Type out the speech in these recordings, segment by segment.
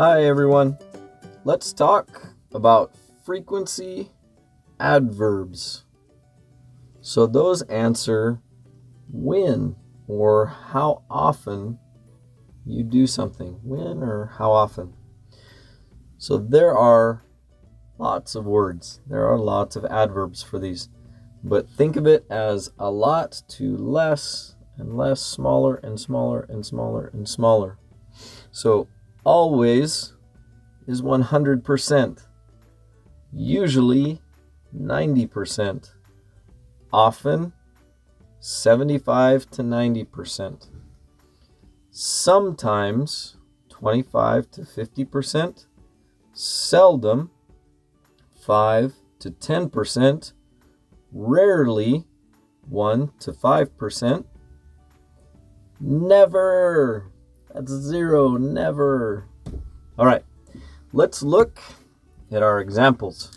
Hi everyone. Let's talk about frequency adverbs. So those answer when or how often you do something. When or how often. So there are lots of words. There are lots of adverbs for these. But think of it as a lot to less and less, smaller and smaller and smaller and smaller. So always is 100%, usually 90%, often 75 to 90%, sometimes 25 to 50%, seldom 5 to 10%, rarely 1 to 5%, never, that's 0, never. All right, let's look at our examples.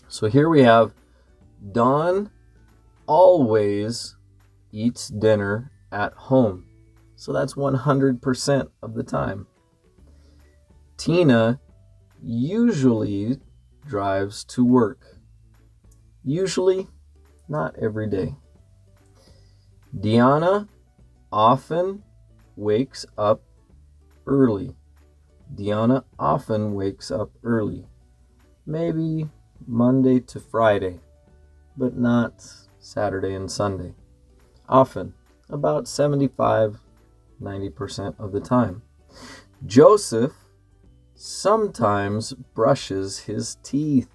So here we have Dawn always eats dinner at home. So that's 100% of the time. Tina usually drives to work. Usually, not every day. Deanna often wakes up early. Deanna often wakes up early. Maybe Monday to Friday, but not Saturday and Sunday. Often, about 75-90% of the time. Joseph sometimes brushes his teeth.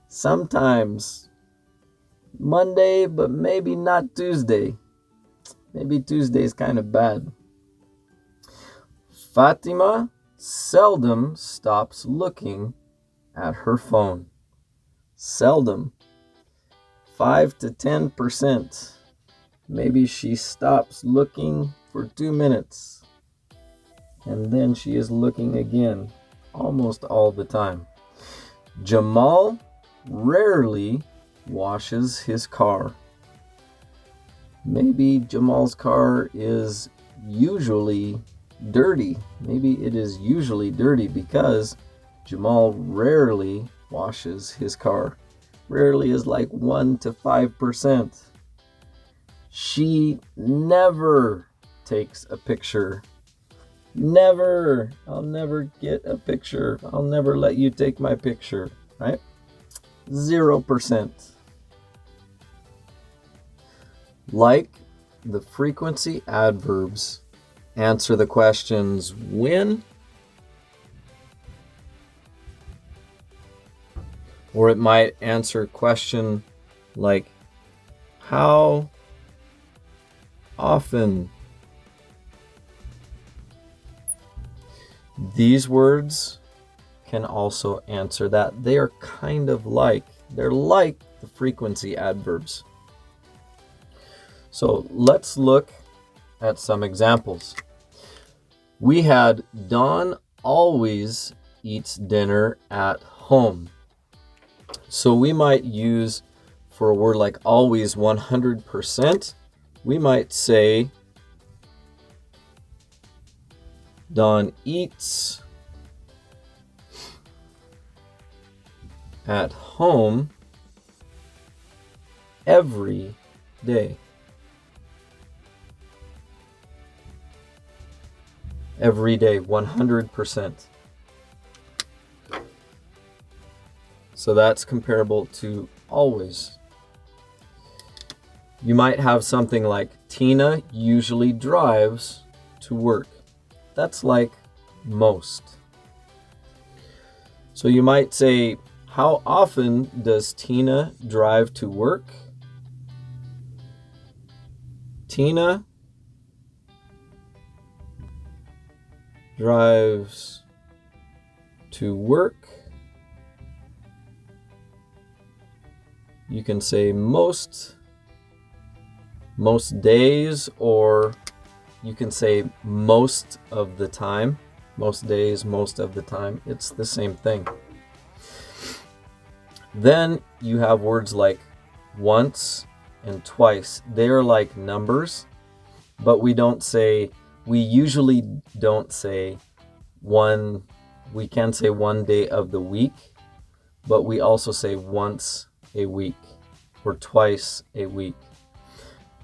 Sometimes. Monday, but maybe not Tuesday. Maybe Tuesday's kind of bad. Fatima seldom stops looking at her phone. Seldom. 5 to 10%. Maybe she stops looking for 2 minutes. And then she is looking again, almost all the time. Jamal rarely washes his car. Maybe Jamal's car is usually dirty. Maybe it is usually dirty because Jamal rarely washes his car. Rarely is like 1 to 5%. She never takes a picture. Never. I'll never get a picture. I'll never let you take my picture, right? 0%. Like the frequency adverbs, answer the questions when, or it might answer a question like how often. These words can also answer that. They are kind of like, they're like the frequency adverbs. So let's look at some examples. We had Dawn always eats dinner at home. So we might use, for a word like always, 100%, we might say Dawn eats at home every day. Every day, 100%. So that's comparable to always. You might have something like Tina usually drives to work. That's like most. So you might say, how often does Tina drive to work? Tina drives to work. You can say most days, or you can say most of the time. Most days, most of the time. It's the same thing. Then you have words like once and twice. They are like numbers, but we usually don't say we can say one day of the week, but we also say once a week or twice a week.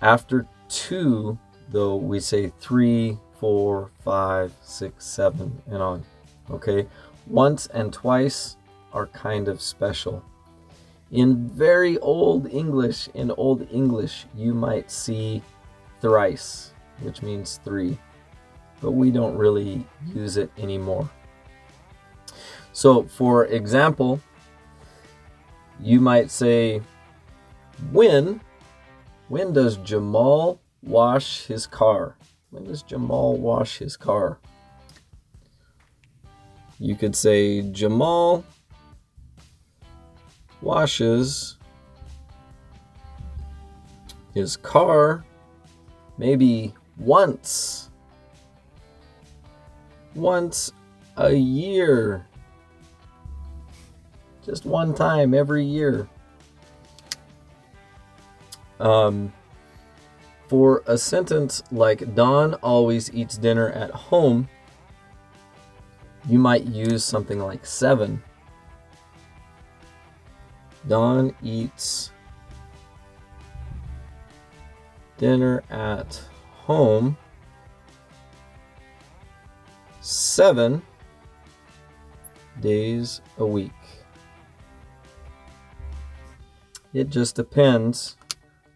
After 2, though, we say 3, 4, 5, 6, 7, and on. Okay? Once and twice are kind of special. In very old English, you might see thrice, which means 3, but we don't really use it anymore. So, for example, you might say, when does Jamal wash his car? When does Jamal wash his car? You could say, Jamal washes his car maybe once a year. Just one time every year. For a sentence like Don always eats dinner at home, you might use something like 7. Don eats dinner at home 7 days a week. It just depends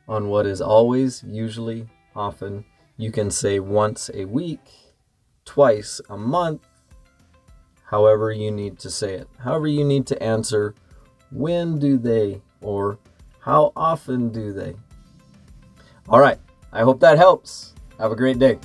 on what is always, usually, often. You can say once a week, twice a month, however you need to say it. However you need to answer, when do they, or how often do they? All right, I hope that helps. Have a great day.